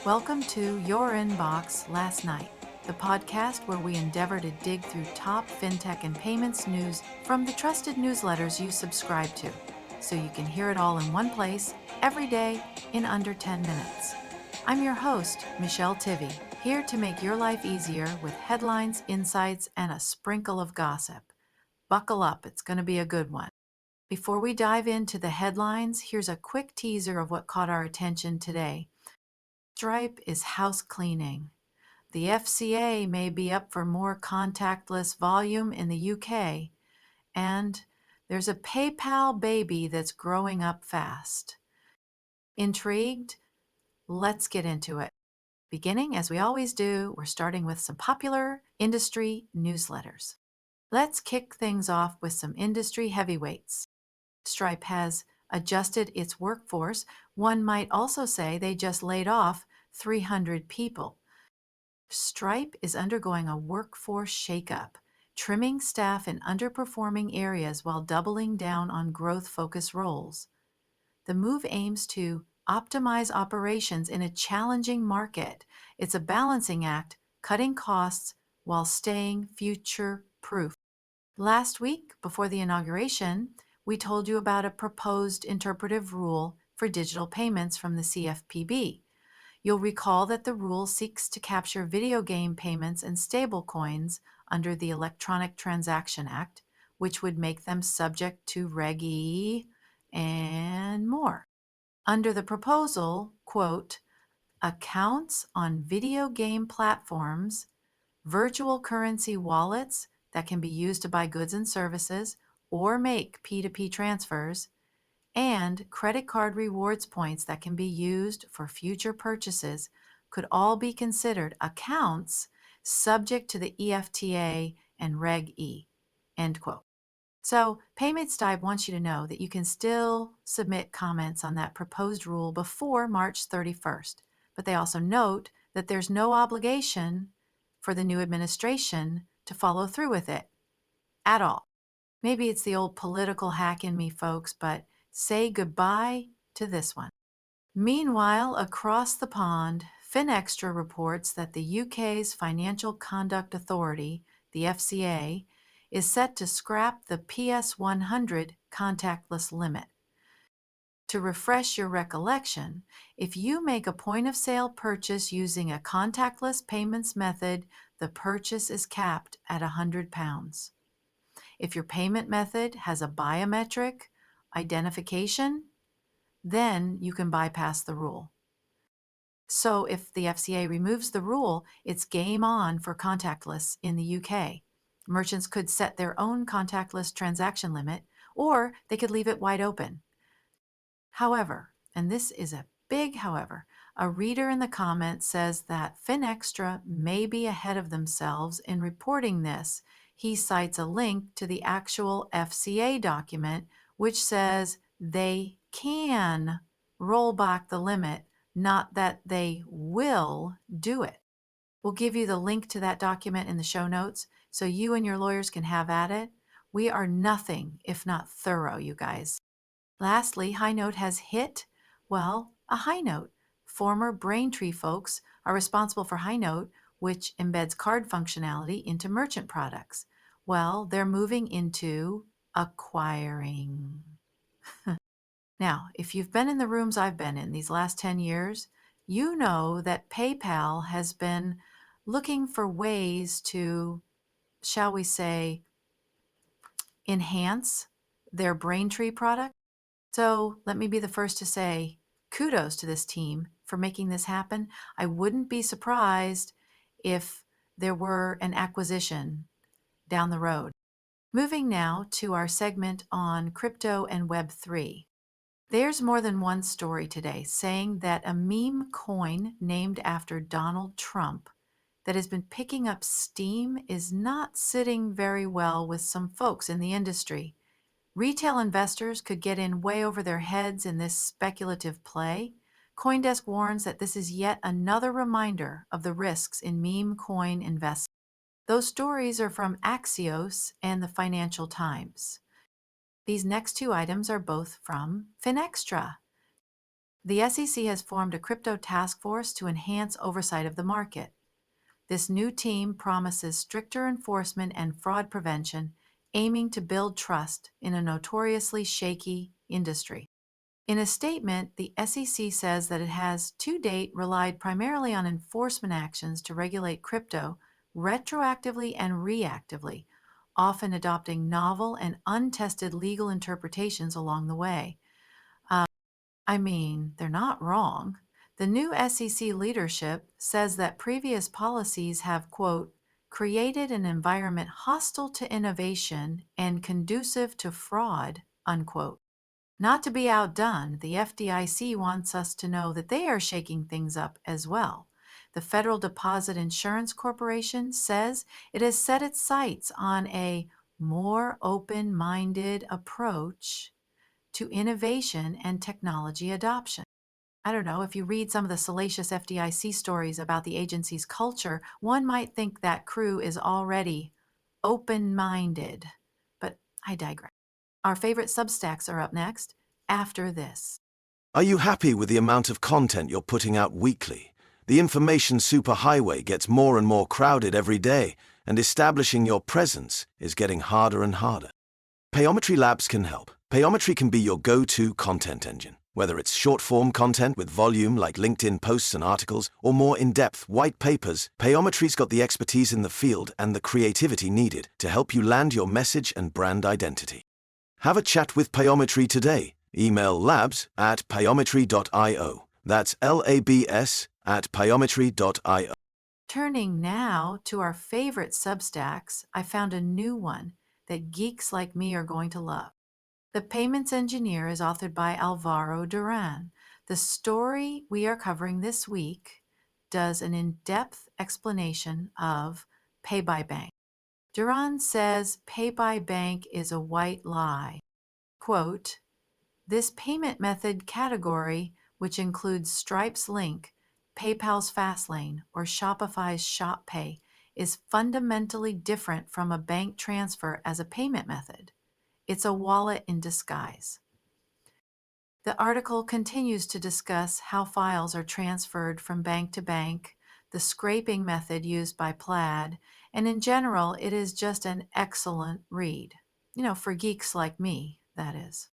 Welcome to Your Inbox Last Night, the podcast where we endeavor to dig through top fintech and payments news from the trusted newsletters you subscribe to, so you can hear it all in one place every day in under 10 minutes. I'm your host, Michelle Tivy, here to make your life easier with headlines, insights, and a sprinkle of gossip. Buckle up, it's going to be a good one. Before we dive into the headlines, here's a quick teaser of what caught our attention today. Stripe is house cleaning. The FCA may be up for more contactless volume in the UK, and there's a PayPal baby that's growing up fast. Intrigued? Let's get into it. Beginning, as we always do, we're starting with some popular industry newsletters. Let's kick things off with some industry heavyweights. Stripe has adjusted its workforce. One might also say they just laid off 300 people. Stripe is undergoing a workforce shakeup, trimming staff in underperforming areas while doubling down on growth-focused roles. The move aims to optimize operations in a challenging market. It's a balancing act, cutting costs while staying future-proof. Last week, before the inauguration, we told you about a proposed interpretive rule for digital payments from the CFPB. You'll recall that the rule seeks to capture video game payments and stablecoins under the Electronic Transaction Act, which would make them subject to Reg E and more. Under the proposal, quote, accounts on video game platforms, virtual currency wallets that can be used to buy goods and services or make P2P transfers, and credit card rewards points that can be used for future purchases could all be considered accounts subject to the EFTA and Reg E, end quote. So Payments Dive wants you to know that you can still submit comments on that proposed rule before March 31st, but they also note that there's no obligation for the new administration to follow through with it at all. Maybe it's the old political hack in me, folks, but say goodbye to this one. Meanwhile, across the pond, FinExtra reports that the UK's Financial Conduct Authority, the FCA, is set to scrap the PS100 contactless limit. To refresh your recollection, if you make a point-of-sale purchase using a contactless payments method, the purchase is capped at £100. If your payment method has a biometric identification, then you can bypass the rule. So if the FCA removes the rule, it's game on for contactless in the UK. Merchants could set their own contactless transaction limit, or they could leave it wide open. However, and this is a big however, a reader in the comments says that FinExtra may be ahead of themselves in reporting this. He cites a link to the actual FCA document, which says they can roll back the limit, not that they will do it. We'll give you the link to that document in the show notes so you and your lawyers can have at it. We are nothing if not thorough, you guys. Lastly, High Note has hit, well, a high note. Former Braintree folks are responsible for High Note, which embeds card functionality into merchant products. Well, they're moving into acquiring. Now, if you've been in the rooms I've been in these last 10 years, you know that PayPal has been looking for ways to, shall we say, enhance their Braintree product. So let me be the first to say kudos to this team for making this happen. I wouldn't be surprised if there were an acquisition down the road. Moving now to our segment on crypto and Web3. There's more than one story today saying that a meme coin named after Donald Trump that has been picking up steam is not sitting very well with some folks in the industry. Retail investors could get in way over their heads in this speculative play. CoinDesk warns that this is yet another reminder of the risks in meme coin investment. Those stories are from Axios and the Financial Times. These next two items are both from FinExtra. The SEC has formed a crypto task force to enhance oversight of the market. This new team promises stricter enforcement and fraud prevention, aiming to build trust in a notoriously shaky industry. In a statement, the SEC says that it has, to date, relied primarily on enforcement actions to regulate crypto retroactively and reactively, often adopting novel and untested legal interpretations along the way. They're not wrong. The new SEC leadership says that previous policies have, quote, created an environment hostile to innovation and conducive to fraud, unquote. Not to be outdone, the FDIC wants us to know that they are shaking things up as well. The Federal Deposit Insurance Corporation says it has set its sights on a more open-minded approach to innovation and technology adoption. I don't know, if you read some of the salacious FDIC stories about the agency's culture, one might think that crew is already open-minded. But I digress. Our favorite substacks are up next, after this. Are you happy with the amount of content you're putting out weekly? The information superhighway gets more and more crowded every day, and establishing your presence is getting harder and harder. Payometry Labs can help. Payometry can be your go-to content engine. Whether it's short-form content with volume like LinkedIn posts and articles, or more in-depth white papers, Payometry's got the expertise in the field and the creativity needed to help you land your message and brand identity. Have a chat with Payometry today. Email labs@payometry.io. That's labs@payometry.io. Turning now to our favorite substacks, I found a new one that geeks like me are going to love. The Payments Engineer is authored by Alvaro Duran. The story we are covering this week does an in-depth explanation of Pay by Bank. Duran says Pay by Bank is a white lie. Quote, this payment method category, which includes Stripe's Link, PayPal's Fastlane, or Shopify's ShopPay, is fundamentally different from a bank transfer as a payment method. It's a wallet in disguise. The article continues to discuss how files are transferred from bank to bank, the scraping method used by Plaid, and in general, it is just an excellent read. For geeks like me, that is.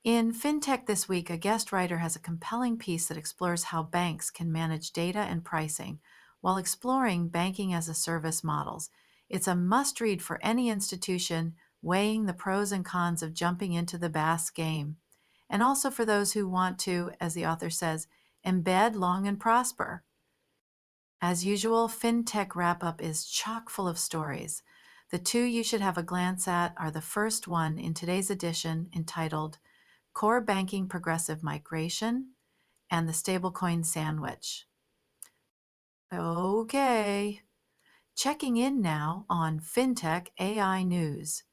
In Fintech this week, a guest writer has a compelling piece that explores how banks can manage data and pricing while exploring banking-as-a-service models. It's a must-read for any institution weighing the pros and cons of jumping into the BaaS game, and also for those who want to, as the author says, embed long and prosper. As usual, Fintech wrap-up is chock full of stories. The two you should have a glance at are the first one in today's edition, entitled Core Banking Progressive Migration, and the Stablecoin Sandwich. Okay, checking in now on Fintech AI News.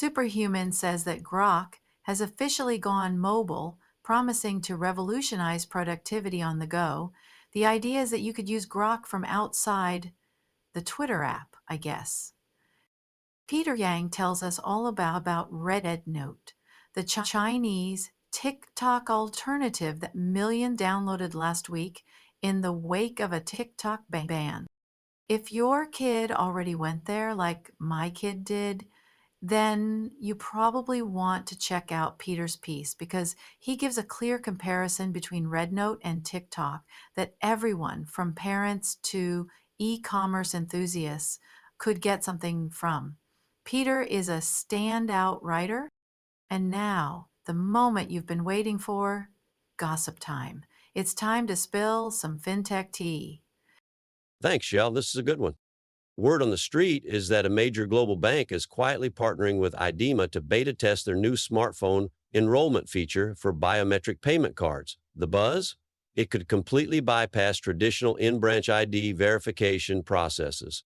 Superhuman says that Grok has officially gone mobile, promising to revolutionize productivity on the go. The idea is that you could use Grok from outside the Twitter app, I guess. Peter Yang tells us all about RedNote, the Chinese TikTok alternative that millions downloaded last week in the wake of a TikTok ban. If your kid already went there, like my kid did, then you probably want to check out Peter's piece, because he gives a clear comparison between RedNote and TikTok that everyone, from parents to e-commerce enthusiasts, could get something from. Peter is a standout writer. And now, the moment you've been waiting for, gossip time. It's time to spill some Fintech tea. Thanks, Shell. This is a good one. Word on the street is that a major global bank is quietly partnering with IDEMA to beta test their new smartphone enrollment feature for biometric payment cards. The buzz? It could completely bypass traditional in-branch ID verification processes.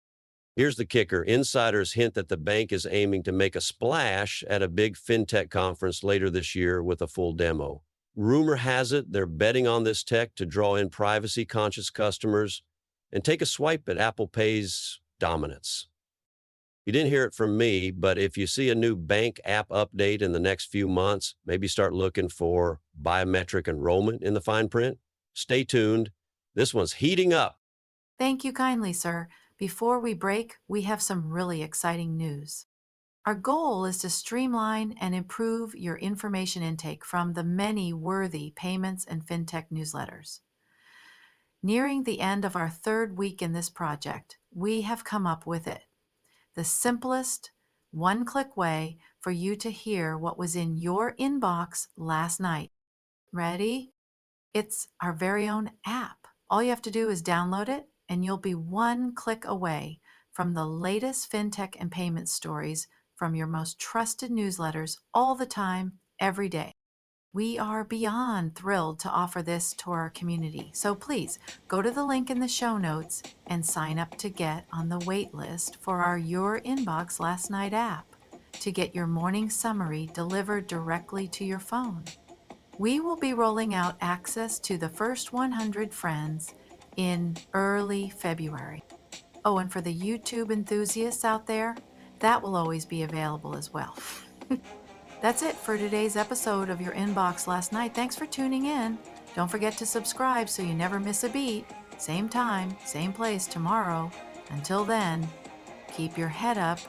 Here's the kicker. Insiders hint that the bank is aiming to make a splash at a big fintech conference later this year with a full demo. Rumor has it they're betting on this tech to draw in privacy-conscious customers and take a swipe at Apple Pay's dominance. You didn't hear it from me, but if you see a new bank app update in the next few months, maybe start looking for biometric enrollment in the fine print. Stay tuned. This one's heating up. Thank you kindly, sir. Before we break, we have some really exciting news. Our goal is to streamline and improve your information intake from the many worthy payments and fintech newsletters. Nearing the end of our third week in this project, we have come up with it. The simplest, one-click way for you to hear what was in your inbox last night. Ready? It's our very own app. All you have to do is download it, and you'll be one click away from the latest fintech and payment stories from your most trusted newsletters all the time, every day. We are beyond thrilled to offer this to our community. So please go to the link in the show notes and sign up to get on the wait list for our Your Inbox Last Night app to get your morning summary delivered directly to your phone. We will be rolling out access to the first 100 friends in early February. Oh, and for the YouTube enthusiasts out there, that will always be available as well. That's it for today's episode of Your Inbox Last Night. Thanks for tuning in. Don't forget to subscribe so you never miss a beat. Same time, same place tomorrow. Until then, keep your head up